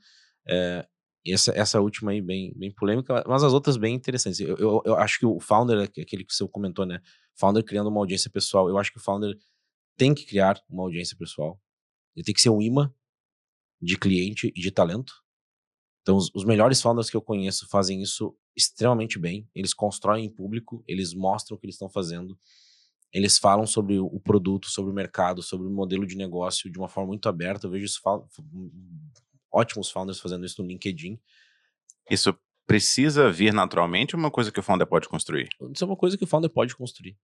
essa última aí bem polêmica, mas as outras bem interessantes. Eu acho que o founder, aquele que você comentou, né? Founder criando uma audiência pessoal. Eu acho que o founder tem que criar uma audiência pessoal. Ele tem que ser um imã de cliente e de talento. Então, os melhores founders que eu conheço fazem isso extremamente bem. Eles constroem em público, eles mostram o que eles estão fazendo. Eles falam sobre o produto, sobre o mercado, sobre o modelo de negócio de uma forma muito aberta. Eu vejo ótimos founders fazendo isso no LinkedIn. Isso precisa vir naturalmente ou é uma coisa que o founder pode construir? Isso é uma coisa que o founder pode construir.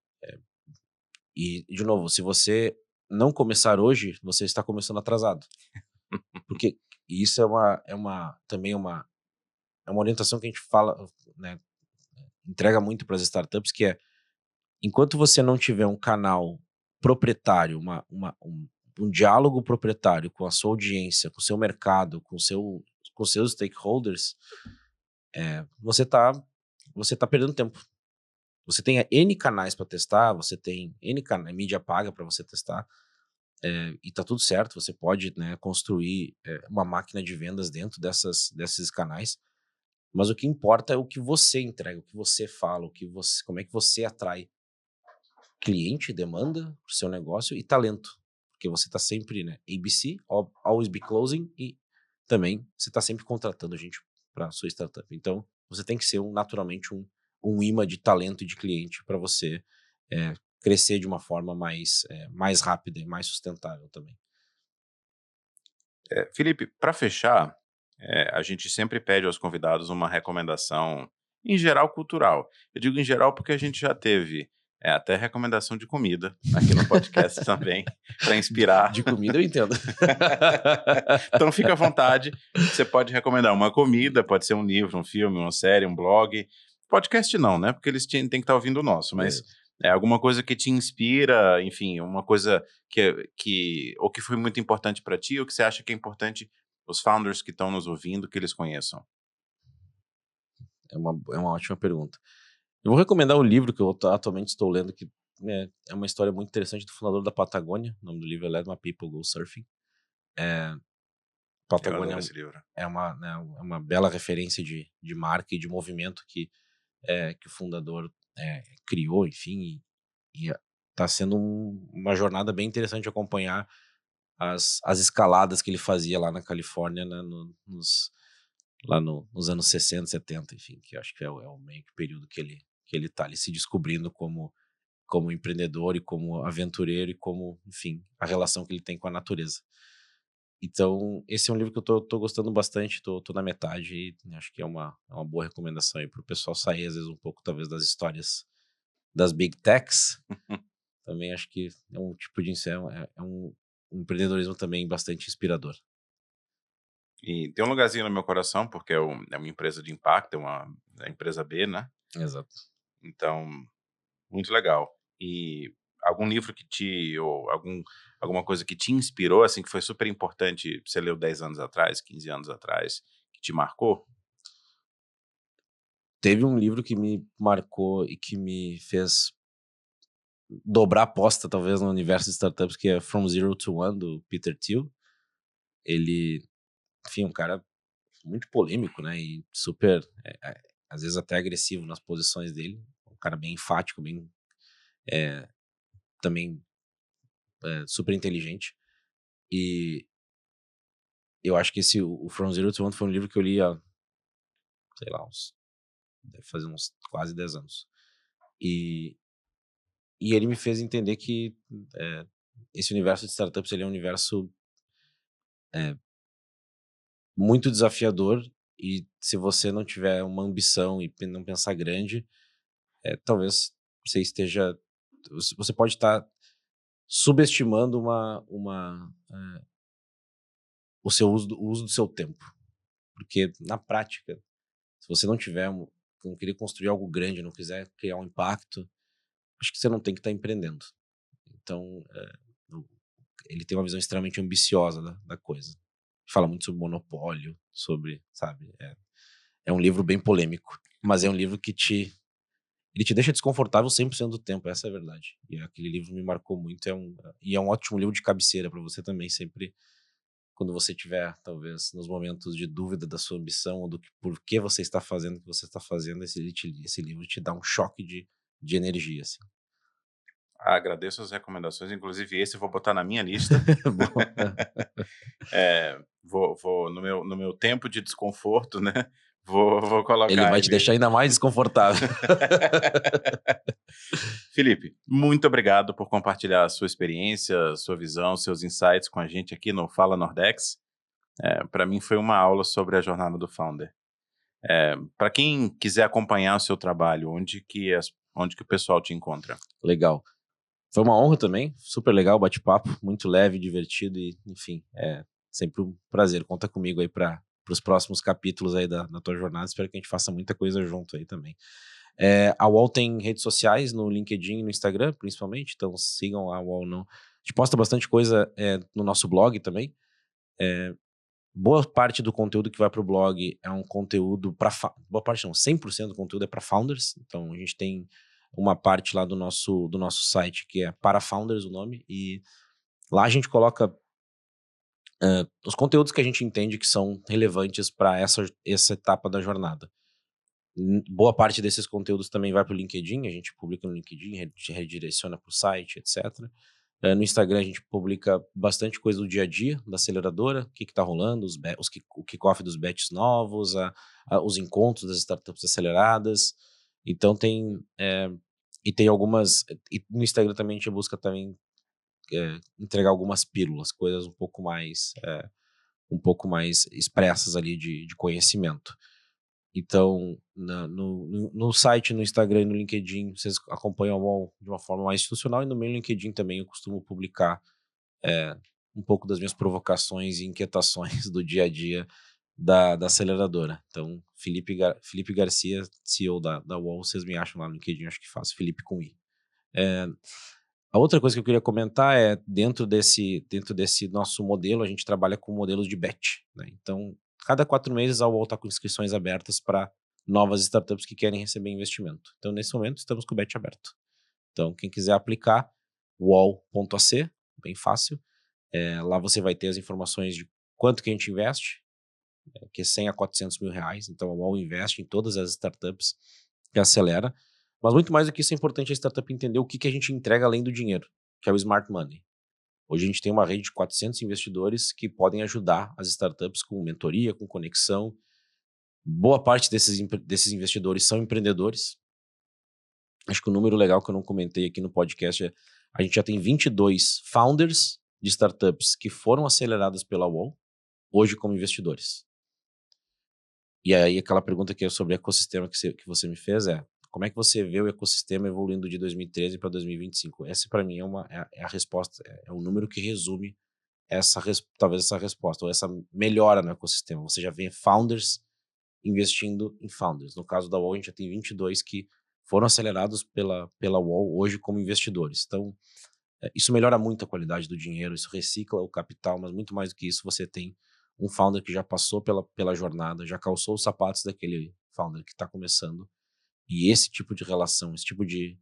E, de novo, se você não começar hoje, você está começando atrasado. Porque isso também uma orientação que a gente fala, né, entrega muito para as startups, que é, enquanto você não tiver um canal proprietário, um diálogo proprietário com a sua audiência, com o seu mercado, com seus stakeholders, você tá perdendo tempo. Você tem N canais para testar, você tem N mídia paga para você testar, e tá tudo certo, você pode, né, construir uma máquina de vendas dentro desses canais, mas o que importa é o que você entrega, o que você fala, como é que você atrai cliente, demanda para o seu negócio e talento, porque você está sempre, né, ABC, always be closing, e também você está sempre contratando gente para a sua startup. Então, você tem que ser naturalmente um imã de talento e de cliente para você crescer de uma forma mais rápida e mais sustentável também. Felipe, para fechar, a gente sempre pede aos convidados uma recomendação, em geral, cultural. Eu digo em geral porque a gente já teve até recomendação de comida aqui no podcast também, para inspirar. De comida eu entendo. Então fica à vontade, você pode recomendar uma comida, pode ser um livro, um filme, uma série, um blog. Podcast não, né? Porque eles têm que estar ouvindo o nosso, mas alguma coisa que te inspira, enfim, uma coisa ou que foi muito importante para ti, ou que você acha que é importante os founders que estão nos ouvindo, que eles conheçam. É uma ótima pergunta. Eu vou recomendar um livro que eu atualmente estou lendo, que é uma história muito interessante do fundador da Patagônia. O nome do livro é Let My People Go Surfing. Patagônia esse livro. é uma bela referência de marca e de movimento que o fundador criou, enfim, e tá sendo uma jornada bem interessante de acompanhar as escaladas que ele fazia lá na Califórnia, né, nos anos 60, 70, enfim, que eu acho que é o meio que período que ele tá ali se descobrindo como empreendedor e como aventureiro e como, enfim, a relação que ele tem com a natureza. Então, esse é um livro que eu tô gostando bastante, tô na metade e acho que é uma boa recomendação aí pro pessoal sair, às vezes, um pouco, talvez, das histórias das Big Techs. Também acho que é um tipo de é um empreendedorismo também bastante inspirador. E tem um lugarzinho no meu coração, porque é uma empresa de impacto, é a empresa B, né? Exato. Então, muito legal. E algum livro que ou alguma coisa que te inspirou, assim, que foi super importante, você leu 10 anos atrás, 15 anos atrás, que te marcou? Teve um livro que me marcou e que me fez dobrar a aposta, talvez, no universo de startups, que é From Zero to One, do Peter Thiel. Ele, enfim, um cara muito polêmico, né, e super, às vezes até agressivo nas posições dele. Um cara bem enfático, bem, também, super inteligente. E eu acho que o From Zero to One foi um livro que eu li há, sei lá, deve fazer uns quase 10 anos. E, e ele me fez entender que é, esse universo de startups ele é um universo muito desafiador e se você não tiver uma ambição e não pensar grande, talvez você esteja você pode estar subestimando o uso do seu tempo, porque na prática, se você não querer construir algo grande, não quiser criar um impacto, acho que você não tem que estar empreendendo. Então, o- ele tem uma visão extremamente ambiciosa da coisa. Fala muito sobre monopólio, sobre, sabe, é um livro bem polêmico, mas é um livro que ele te deixa desconfortável 100% do tempo, essa é a verdade. E aquele livro me marcou muito, e é um ótimo livro de cabeceira para você também, sempre quando você tiver, talvez, nos momentos de dúvida da sua ambição ou do que por que você está fazendo o que você está fazendo, esse livro te dá um choque de energia, assim. Agradeço as recomendações, inclusive esse eu vou botar na minha lista. Bom, Vou no meu tempo de desconforto, né, vou ele colocar vai te ele. deixar ainda mais desconfortável. Felipe, muito obrigado por compartilhar a sua experiência, sua visão, seus insights com a gente aqui no Fala Nordex. Para mim foi uma aula sobre a jornada do founder. Para quem quiser acompanhar o seu trabalho, onde que o pessoal te encontra? Legal. Foi uma honra também, super legal o bate-papo, muito leve, divertido e, enfim, é sempre um prazer. Conta comigo aí para os próximos capítulos aí da tua jornada. Espero que a gente faça muita coisa junto aí também. A UOL tem redes sociais no LinkedIn e no Instagram, principalmente, então sigam a UOL. Não. A gente posta bastante coisa no nosso blog também. Boa parte do conteúdo que vai para o blog é um conteúdo para... Boa parte não, 100% do conteúdo é para founders. Então a gente tem uma parte lá do nosso site que é para founders o nome, e lá a gente coloca os conteúdos que a gente entende que são relevantes para essa etapa da jornada. Boa parte desses conteúdos também vai para o LinkedIn, a gente publica no LinkedIn, redireciona para o site, etc. No Instagram a gente publica bastante coisa do dia a dia da aceleradora, o que está rolando, o kickoff dos batches novos, os encontros das startups aceleradas. Então e tem algumas, e no Instagram também a gente busca também entregar algumas pílulas, coisas um pouco mais expressas ali de conhecimento. Então, no site, no Instagram e no LinkedIn, vocês acompanham a UOL de uma forma mais institucional, e no meu LinkedIn também eu costumo publicar um pouco das minhas provocações e inquietações do dia a dia da aceleradora. Então, Felipe Garcia, CEO da UOL, vocês me acham lá no LinkedIn, acho que faço, Felipe com I. É, a outra coisa que eu queria comentar é, dentro desse nosso modelo, a gente trabalha com modelos de batch, né? Então, cada 4 meses a UOL está com inscrições abertas para novas startups que querem receber investimento. Então, nesse momento, estamos com o batch aberto. Então, quem quiser aplicar, wall.ac, bem fácil. Lá você vai ter as informações de quanto que a gente investe, que é 100 a 400 mil reais. Então, a UOL investe em todas as startups que acelera. Mas muito mais do que isso, é importante a startup entender o que a gente entrega além do dinheiro, que é o Smart Money. Hoje a gente tem uma rede de 400 investidores que podem ajudar as startups com mentoria, com conexão. Boa parte desses investidores são empreendedores. Acho que o número legal que eu não comentei aqui no podcast é a gente já tem 22 founders de startups que foram aceleradas pela UOL, hoje como investidores. E aí aquela pergunta que é sobre ecossistema que você me fez é: como é que você vê o ecossistema evoluindo de 2013 para 2025? Essa para mim é a resposta, é o número que resume talvez essa resposta, ou essa melhora no ecossistema. Você já vê founders investindo em founders. No caso da UOL, a gente já tem 22 que foram acelerados pela UOL hoje como investidores. Então, isso melhora muito a qualidade do dinheiro, isso recicla o capital, mas muito mais do que isso, você tem um founder que já passou pela jornada, já calçou os sapatos daquele founder que está começando. E esse tipo de relação, esse tipo de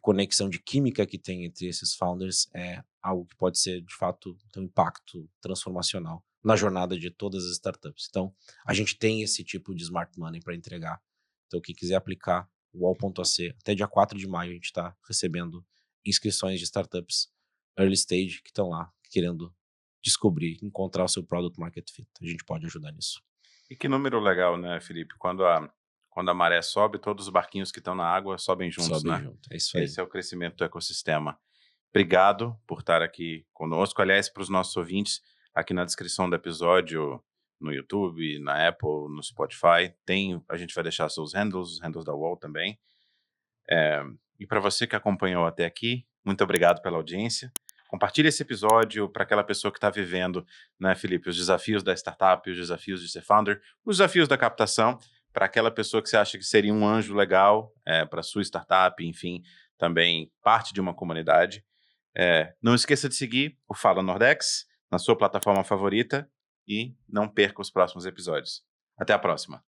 conexão, de química que tem entre esses founders é algo que pode ser, de fato, ter um impacto transformacional na jornada de todas as startups. Então, a gente tem esse tipo de smart money para entregar. Então, quem quiser aplicar o UOL.ac, até dia 4 de maio, a gente está recebendo inscrições de startups early stage que estão lá querendo descobrir, encontrar o seu product market fit. A gente pode ajudar nisso. E que número legal, né, Felipe? Quando a maré sobe, todos os barquinhos que estão na água sobem juntos, Sobem né? junto, é isso aí. Esse é o crescimento do ecossistema. Obrigado por estar aqui conosco. Aliás, para os nossos ouvintes, aqui na descrição do episódio, no YouTube, na Apple, no Spotify, a gente vai deixar seus handles, os handles da UOL também. E para você que acompanhou até aqui, muito obrigado pela audiência. Compartilhe esse episódio para aquela pessoa que está vivendo, né, Felipe, os desafios da startup, os desafios de ser founder, os desafios da captação, para aquela pessoa que você acha que seria um anjo legal para sua startup, enfim, também parte de uma comunidade. Não esqueça de seguir o Fala Nordex na sua plataforma favorita e não perca os próximos episódios. Até a próxima.